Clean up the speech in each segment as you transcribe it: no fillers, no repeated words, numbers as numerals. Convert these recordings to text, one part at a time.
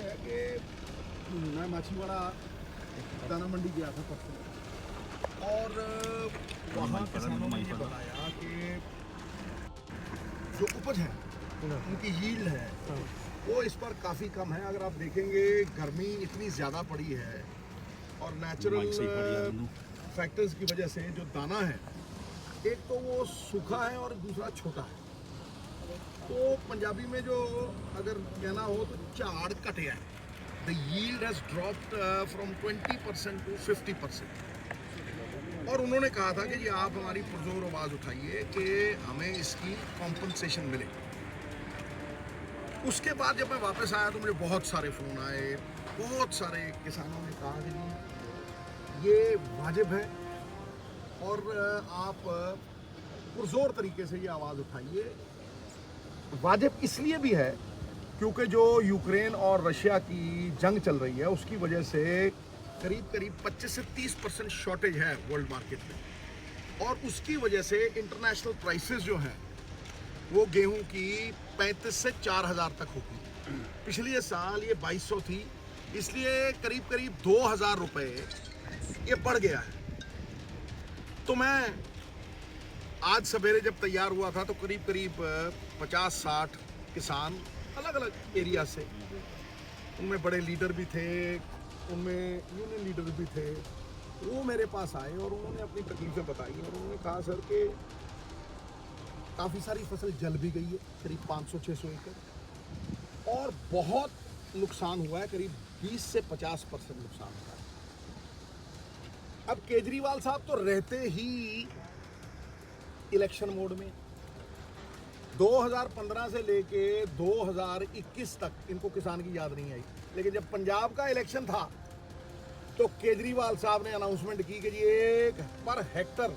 ये है कि मैं माछीवाड़ा दाना मंडी गया था परसों, और वहाँ किसानों ने ये बताया कि जो उपज है उनकी यील्ड है वो इस पर काफ़ी कम है। अगर आप देखेंगे गर्मी इतनी ज़्यादा पड़ी है और नेचुरल फैक्टर्स की वजह से जो दाना है, एक तो वो सूखा है और दूसरा छोटा है। तो पंजाबी में जो अगर कहना हो तो झाड़ कटिया है। The yield has dropped from 20% to 50%। और उन्होंने कहा था कि जी आप हमारी पुरजोर आवाज़ उठाइए कि हमें इसकी कॉम्पनसेशन मिले। उसके बाद जब मैं वापस आया तो मुझे बहुत सारे फ़ोन आए, बहुत सारे किसानों ने कहा कि जी ये वाजिब है और आप पुरजोर तरीके से ये आवाज़ उठाइए। वाजिब इसलिए भी है क्योंकि जो यूक्रेन और रशिया की जंग चल रही है उसकी वजह से करीब 25 से 30% शॉर्टेज है वर्ल्ड मार्केट में, और उसकी वजह से इंटरनेशनल प्राइसेस जो हैं वो गेहूं की 35 से 4000 तक होगी। पिछले साल ये 2200 थी, इसलिए करीब 2000 रुपये ये बढ़ गया है। तो मैं आज सवेरे जब तैयार हुआ था तो करीब 50-60 किसान अलग अलग एरिया से, उनमें बड़े लीडर भी थे, उनमें यूनियन लीडर भी थे, वो मेरे पास आए और उन्होंने अपनी तकलीफें बताई। और उन्होंने कहा सर कि काफ़ी सारी फसल जल भी गई है, करीब 500-600 एकड़, और बहुत नुकसान हुआ है, करीब 20 से 50% नुकसान हुआ है। अब केजरीवाल साहब तो रहते ही इलेक्शन मोड में, 2015 से लेके 2021 तक इनको किसान की याद नहीं आई। लेकिन जब पंजाब का इलेक्शन था तो केजरीवाल साहब ने अनाउंसमेंट की कि जी एक पर हेक्टर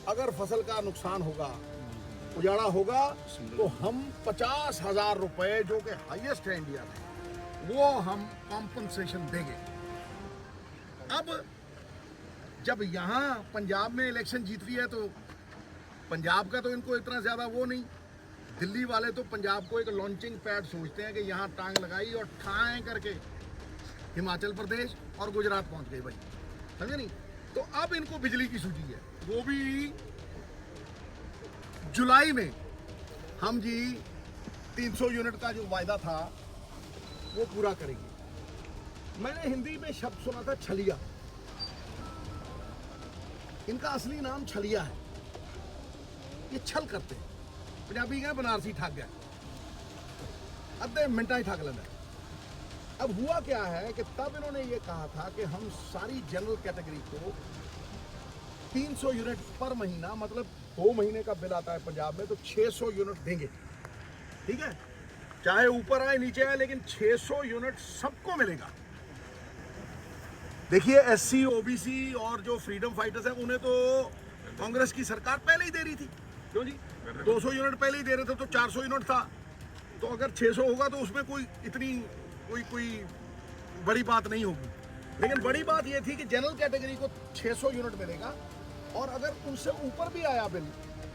अगर फसल का नुकसान होगा, उजाड़ा होगा, तो हम 50,000 रुपए, जो कि हाईएस्ट है इंडिया में, वो हम कॉम्पनसेशन देंगे। अब जब यहाँ पंजाब में इलेक्शन जीत रही है तो पंजाब का तो इनको इतना ज़्यादा वो नहीं, दिल्ली वाले तो पंजाब को एक लॉन्चिंग पैड सोचते हैं कि यहाँ टांग लगाई और ठाएं करके हिमाचल प्रदेश और गुजरात पहुँच गए भाई, समझे नहीं। तो अब इनको बिजली की सूची है, वो भी जुलाई में हम जी 300 यूनिट का जो वायदा था वो पूरा करेंगे। मैंने हिंदी में शब्द सुना था छलिया, इनका असली नाम छलिया है, ये छल करते हैं। पंजाबी गए बनारसी ठग गया, अद्धे मिनटा ही ठग लेना। अब हुआ क्या है कि तब इन्होंने ये कहा था कि हम सारी जनरल कैटेगरी को 300 यूनिट पर महीना, मतलब 2 महीने का बिल आता है पंजाब में, तो 600 यूनिट देंगे, ठीक है, चाहे ऊपर आए नीचे आए, लेकिन 600 यूनिट सबको मिलेगा। देखिए SC OBC और जो फ्रीडम फाइटर्स हैं उन्हें तो कांग्रेस की सरकार पहले ही दे रही थी, क्यों जी, 200 यूनिट पहले ही दे रहे थे, तो 400 यूनिट था, तो अगर 600 होगा तो उसमें कोई इतनी कोई बड़ी बात नहीं होगी। लेकिन बड़ी बात ये थी कि जनरल कैटेगरी को 600 यूनिट मिलेगा, और अगर उनसे ऊपर भी आया बिल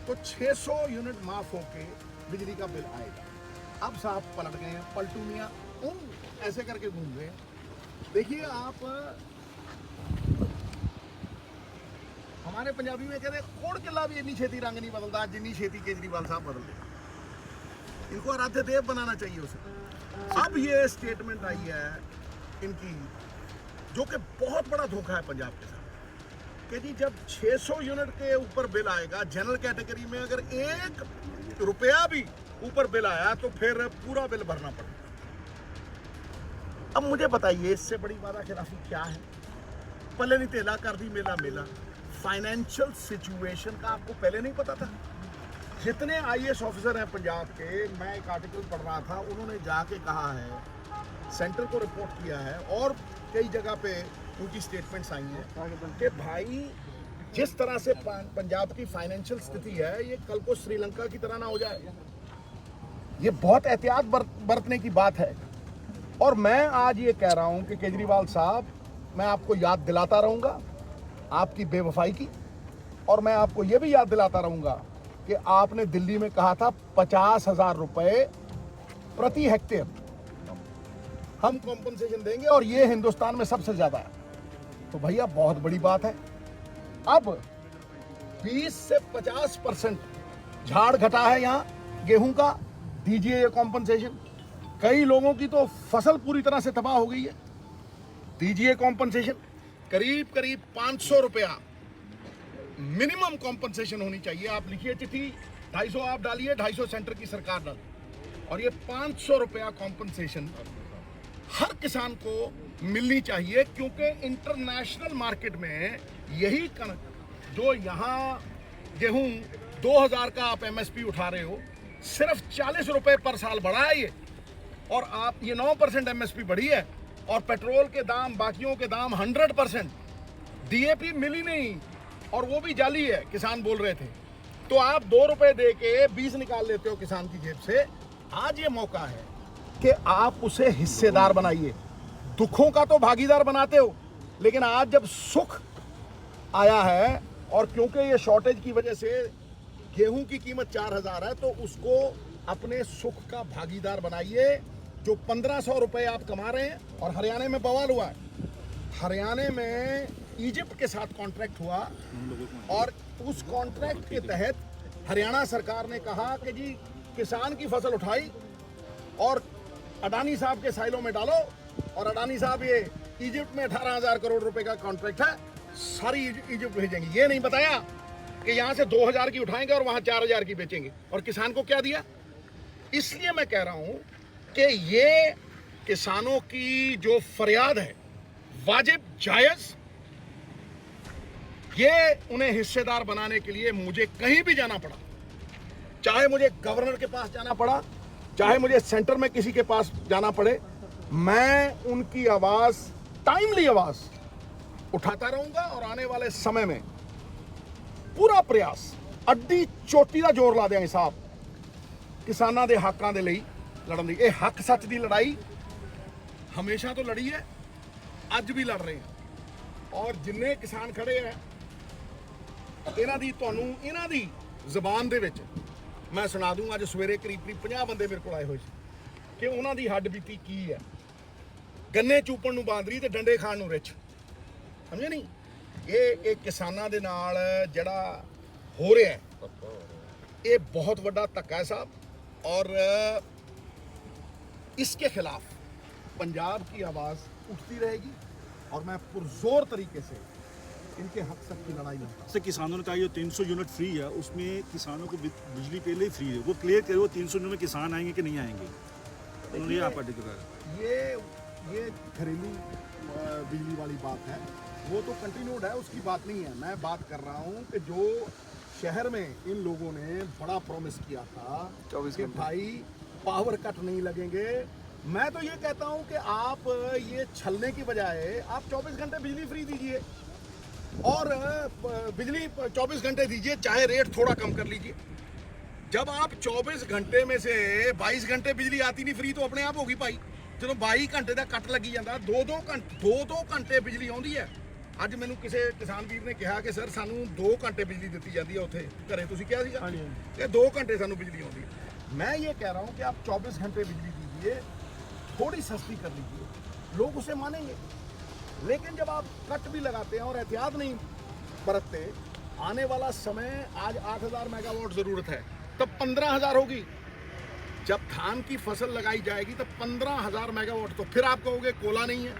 तो 600 यूनिट माफ होके बिजली का बिल आएगा। अब साहब पलट गए हैं, पलटू मियाँ ऐसे करके घूम गए। देखिए आप, हमारे पंजाबी में कहते हैं कोड़ किला भी इतनी छेती रंग नहीं बदलता जितनी छेती केजरीवाल साहब बदल देते। इनको आराध्य देव बनाना चाहिए उसे। अब ये स्टेटमेंट आई है इनकी, जो कि बहुत बड़ा धोखा है पंजाब के साथ, कि जी जब 600 यूनिट के ऊपर बिल आएगा जनरल कैटेगरी में, अगर 1 रुपया भी ऊपर बिल आया तो फिर पूरा बिल भरना पड़ेगा। अब मुझे बताइए इससे बड़ी वादा खिलाफी क्या है? पहले नहीं तेला कर दी मेला मेला। फाइनेंशियल सिचुएशन का आपको पहले नहीं पता था? जितने IAS ऑफिसर हैं पंजाब के, मैं एक आर्टिकल पढ़ रहा था, उन्होंने जाके कहा है, सेंटर को रिपोर्ट किया है, और कई जगह पे उनकी स्टेटमेंट्स आई हैं कि भाई जिस तरह से पंजाब की फाइनेंशियल स्थिति है, ये कल को श्रीलंका की तरह ना हो जाए। ये बहुत एहतियात बरतने की बात है। और मैं आज ये कह रहा हूँ कि केजरीवाल साहब, मैं आपको याद दिलाता रहूँगा आपकी बेवफाई की, और मैं आपको ये भी याद दिलाता रहूँगा कि आपने दिल्ली में कहा था 50,000 रुपये प्रति हेक्टेयर। हम कॉम्पनसेशन देंगे और ये हिंदुस्तान में सबसे ज्यादा है। तो भैया बहुत बड़ी बात है। अब 20 से 50% झाड़ घटा है यहाँ गेहूं का, दीजिए ये कॉम्पनसेशन। कई लोगों की तो फसल पूरी तरह से तबाह हो गई है, दीजिए कॉम्पनसेशन। करीब करीब 500 रुपया मिनिमम कॉम्पनसेशन होनी चाहिए। आप लिखिए चिट्ठी, 250 आप डालिए, 250 सेंटर की सरकार डाले, और ये 500 रुपया कॉम्पनसेशन हर किसान को मिलनी चाहिए। क्योंकि इंटरनेशनल मार्केट में यही जो यहाँ गेहूं 2000 का आप एमएसपी उठा रहे हो, सिर्फ 40 रुपए पर साल बढ़ा है ये, और आप ये 9% एमएसपी बढ़ी है, और पेट्रोल के दाम, बाकियों के दाम 100%। डीएपी मिली नहीं, और वो भी जाली है, किसान बोल रहे थे। तो आप 2 रुपए दे के 20 निकाल लेते हो किसान की जेब से। आज ये मौका है कि आप उसे हिस्सेदार बनाइए। दुखों का तो भागीदार बनाते हो, लेकिन आज जब सुख आया है, और क्योंकि ये शॉर्टेज की वजह से गेहूं की कीमत 4000 है, तो उसको अपने सुख का भागीदार बनाइए। जो 1500 रुपए आप कमा रहे हैं, और हरियाणा में बवाल हुआ है, हरियाणा में इजिप्ट के साथ कॉन्ट्रैक्ट हुआ, और उस कॉन्ट्रैक्ट के तहत हरियाणा सरकार ने कहा कि जी किसान की फसल उठाई और अडानी साहब के साइलों में डालो, और अडानी साहब ये इजिप्ट में 18,000 करोड़ रुपए का कॉन्ट्रैक्ट है, सारी इजिप्ट भेजेंगे। ये नहीं बताया कि यहां से 2000 की उठाएंगे और वहां 4000 की बेचेंगे, और किसान को क्या दिया। इसलिए मैं कह रहा हूं कि ये किसानों की जो फरियाद है वाजिब, जायज, ये उन्हें हिस्सेदार बनाने के लिए मुझे कहीं भी जाना पड़ा, चाहे मुझे गवर्नर के पास जाना पड़ा, चाहे मुझे सेंटर में किसी के पास जाना पड़े, मैं उनकी आवाज, टाइमली आवाज उठाता रहूंगा। और आने वाले समय में पूरा प्रयास, अड्डी चोटी का जोर ला देंगे साहब, किसानां दे हक्कां दे लई लड़न दी। ਇਹ हक सच ਦੀ लड़ाई हमेशा तो लड़ी है, ਅੱਜ भी लड़ रहे हैं, और जिन्ने किसान खड़े हैं, ਇਹਨਾਂ ਦੀ ਤੁਹਾਨੂੰ ਇਹਨਾਂ ਦੀ ਜ਼ਬਾਨ ਦੇ ਵਿੱਚ ਮੈਂ ਸੁਣਾ ਦੂੰਗਾ। ਅੱਜ ਸਵੇਰੇ ਕਰੀਬ 50 ਬੰਦੇ ਮੇਰੇ ਕੋਲ ਆਏ ਹੋਏ ਸੀ ਕਿ ਉਹਨਾਂ ਦੀ ਹੱਡ ਬੀਤੀ ਕੀ ਹੈ। ਗੰਨੇ ਚੂਪਣ ਨੂੰ ਬਾਂਦਰੀ ਤੇ ਡੰਡੇ ਖਾਣ ਨੂੰ ਰਿੱਛ, ਸਮਝੇ ਨਹੀਂ। ਇਹ ਕਿਸਾਨਾਂ ਦੇ ਨਾਲ ਜਿਹੜਾ ਹੋ ਰਿਹਾ ਹੈ, ਇਹ ਬਹੁਤ ਵੱਡਾ ਧੱਕਾ ਹੈ ਸਾਹਿਬ, और इसके खिलाफ पंजाब की आवाज उठती रहेगी, और मैं पुरजोर तरीके से इनके हक तक की लड़ाई लड़ता हूं। सर, किसानों ने कहा ये 300 यूनिट फ्री है, उसमें किसानों को बिजली पहले ही फ्री है, वो क्लियर करो 300 यूनिट में किसान आएंगे कि नहीं आएंगे। उन्होंने ये आप ये घरेलू बिजली वाली बात है, वो तो कंटिन्यूड है, उसकी बात नहीं है। मैं बात कर रहा हूँ कि जो शहर में इन लोगों ने बड़ा प्रॉमिस किया था कि भाई पावर कट नहीं लगेंगे। मैं तो ये कहता हूँ कि आप ये छलने की बजाय आप 24 घंटे बिजली फ्री दीजिए, और बिजली 24 घंटे दीजिए, चाहे रेट थोड़ा कम कर लीजिए। जब आप 24 घंटे में से 22 घंटे बिजली आती नहीं फ्री, तो अपने आप होगी भाई। जो 22 घंटे का कट लगी जाता, 2-2 घंटे बिजली आती है। ਅੱਜ ਮੈਨੂੰ ਕਿਸੇ ਕਿਸਾਨ ਵੀਰ ਨੇ ਕਿਹਾ ਕਿ ਸਰ ਸਾਨੂੰ 2 ਘੰਟੇ ਬਿਜਲੀ ਦਿੱਤੀ ਜਾਂਦੀ ਹੈ ਉੱਥੇ ਘਰੇ, ਤੁਸੀਂ ਕਿਹਾ ਸੀਗਾ ਕਿ 2 घंटे ਸਾਨੂੰ ਬਿਜਲੀ ਆਉਂਦੀ है। मैं ये कह रहा हूँ कि आप 24 घंटे बिजली दीजिए, थोड़ी सस्ती कर लीजिए, लोग उसे मानेंगे। लेकिन जब आप कट भी लगाते हैं और एहतियात नहीं बरतते, आने वाला समय, आज 8000 मेगावाट ज़रूरत है, तब 15000 होगी। जब धान की फसल लगाई जाएगी तब 15000 मेगावाट, तो फिर आप कहोगे कोला नहीं है,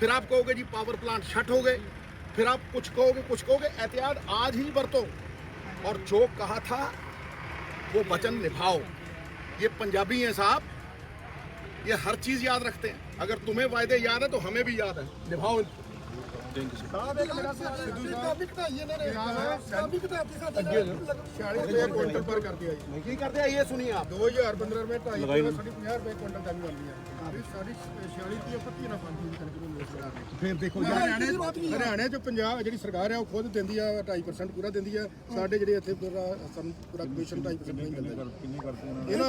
फिर आप कहोगे जी पावर प्लांट शट हो गए, फिर आप कुछ कहोगे। एहतियात आज ही बरतो, और जो कहा था वो वचन निभाओ। ये पंजाबी हैं साहब, ये हर चीज़ याद रखते हैं। अगर तुम्हें वायदे याद है तो हमें भी याद है, निभाओ। साहब एक मेरा क्विंटल पर कर दिया, नहीं करते हैं। ये सुनिए आप, 2015 में 250 रुपये क्विंटल दाम वाली है, फिर देखो हरियाणा जो पंजाब जी सरकार है वो खुद देती है 2.5% पूरा देती है। साढ़े ਜਿਹੜੇ ਇੱਥੇ पूरा कमीशन 2.5% नहीं ਮਿਲਦਾ। ਇਹਨਾਂ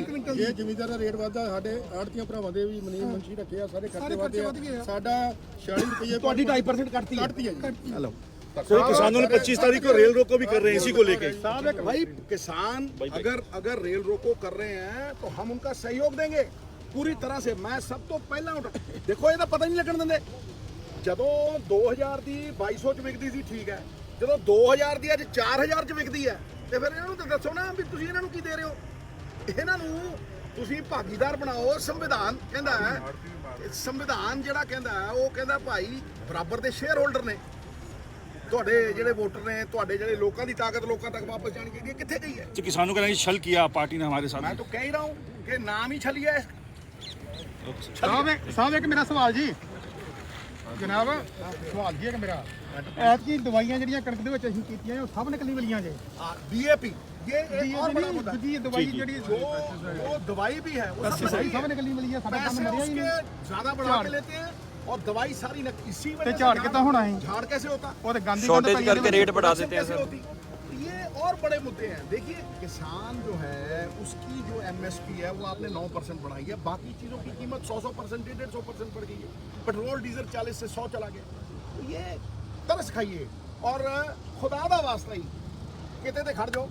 ਕੁਇੰਟਲ ਇਹ ਜ਼ਮੀਨਦਾਰ ਦਾ ਰੇਟ ਵਧਦਾ, ਸਾਡੇ ਆੜਤੀਆਂ ਭਰਾਵਾਂ ਦੇ ਵੀ ਮਨਸ਼ੀ ਰੱਖੇ ਆ, ਸਾਰੇ ਖਰਚੇ ਵਧੇ ਆ। ਸਾਡਾ 46 रुपये ਤੁਹਾਡੀ 2.5% ਕੱਟਤੀ ਹੈ ਜੀ। हेलो सर, किसानों ने 25 तारीख को रेल रोको भी कर रहे हैं इसी को लेके। भाई किसान अगर रेल रोको कर रहे हैं तो हम उनका सहयोग देंगे, ਪੂਰੀ ਤਰ੍ਹਾਂ ਸੇ ਮੈਂ ਸਭ ਤੋਂ ਪਹਿਲਾਂ ਦੇਖੋ ਇਹਦਾ ਪਤਾ ਨਹੀਂ ਲੱਗਣ ਦਿੰਦੇ। ਜਦੋਂ 2000 ਦੀ 2200 ਚ ਵਿਕਦੀ ਸੀ ਠੀਕ ਹੈ, ਜਦੋਂ 2000 ਦੀ ਅੱਜ 4000 ਚ ਵਿਕਦੀ ਹੈ ਤੇ ਫਿਰ ਇਹਨਾਂ ਨੂੰ ਤਾਂ ਦੱਸੋ ਨਾ ਵੀ ਤੁਸੀਂ ਇਹਨਾਂ ਨੂੰ ਕੀ ਦੇ ਰਹੇ ਹੋ। ਇਹਨਾਂ ਨੂੰ ਤੁਸੀਂ ਭਾਗੀਦਾਰ ਬਣਾਓ। ਸੰਵਿਧਾਨ ਕਹਿੰਦਾ ਹੈ, ਸੰਵਿਧਾਨ ਜਿਹੜਾ ਕਹਿੰਦਾ ਹੈ ਉਹ ਕਹਿੰਦਾ ਭਾਈ ਬਰਾਬਰ ਦੇ ਸ਼ੇਅਰ ਹੋਲਡਰ ਨੇ ਤੁਹਾਡੇ ਜਿਹੜੇ ਵੋਟਰ ਨੇ, ਤੁਹਾਡੇ ਜਿਹੜੇ ਲੋਕਾਂ ਦੀ ਤਾਕਤ ਲੋਕਾਂ ਤੱਕ ਵਾਪਸ ਜਾਣੀ ਚਾਹੀਦੀ ਹੈ। कितने गई है? तो किसानों का नहीं छल किया पार्टी ने हमारे साथ। मैं तो कह ही रहा हूँ कि नाम ही छलिया है। ਸਾਹਿਬ ਇੱਕ ਮੇਰਾ ਸਵਾਲ ਜੀ ਜਨਾਬ, ਸਵਾਲ ਜੀ ਇੱਕ ਮੇਰਾ, ਐਤਕੀ ਦਵਾਈਆਂ ਜਿਹੜੀਆਂ ਕਣਕ ਦੇ ਵਿੱਚ ਅਸੀਂ ਕੀਤੀਆਂ ਉਹ ਸਭ ਨਿਕਲੀ ਵਾਲੀਆਂ ਜੇ। DAP ये एक और बड़ा मुद्दा है। ਦੂਜੀ ਦਵਾਈ ਜਿਹੜੀ वो दवाई भी है, वो सब सही ਸਭ है। ਨਿਕਲੀ ਵਾਲੀ ਆ, ਸਾਡਾ ਕੰਮ पैसे ਮਰਿਆ ਹੀ उसके ਨਹੀਂ। ज्यादा बढ़ा के लेते हैं और दवाई सारी इसी ਤੇ वजह ਝਾੜ ਕਿੱਦਾਂ ਹੋਣਾ ਸੀ? झाड़ कैसे होता? ਉਹ ਤੇ ਗਾਂਧੀ शॉर्टेज करके रेट बढ़ा कैसे देते हैं सर। होती? तो ये और बड़े मुद्दे हैं। देखिए किसान जो है उसकी जो MSP है वो आपने 9% बढ़ाई है, बाकी चीज़ों की कीमत 100% 150% बढ़ गई है। पेट्रोल डीजल 40 से 100 चला गया। तो ये तरस खाइए और खुदा दा वास्ता ही किते ते खड़ जाओ।